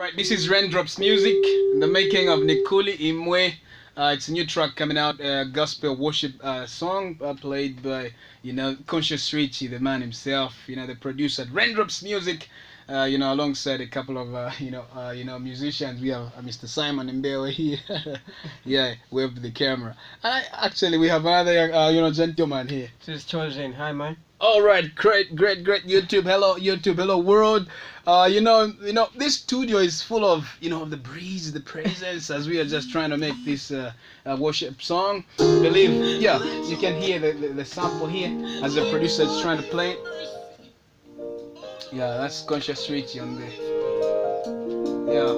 Alright, this is Raindrops Music, the making of Nukuli Imwe. It's a new track coming out, gospel worship song played by, Conscious Richy, the man himself, the producer at Raindrops Music, alongside a couple of, musicians. We have Mr. Simon Mbewe here. Yeah, wave the camera. And actually, we have another, gentleman here. This is Chosen. Hi, man. All right, great YouTube. Hello world. This studio is full of, the breeze, the presence, as we are just trying to make this worship song. I believe, yeah, you can hear the sample here as the producer is trying to play it. Yeah, that's Conscious Richy on there. Yeah.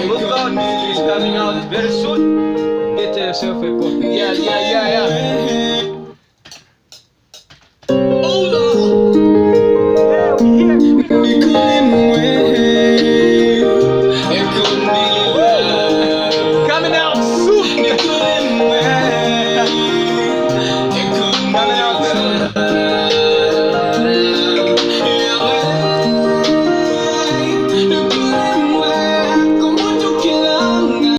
Look out, it's coming out very soon. Get yourself a copy. Yeah.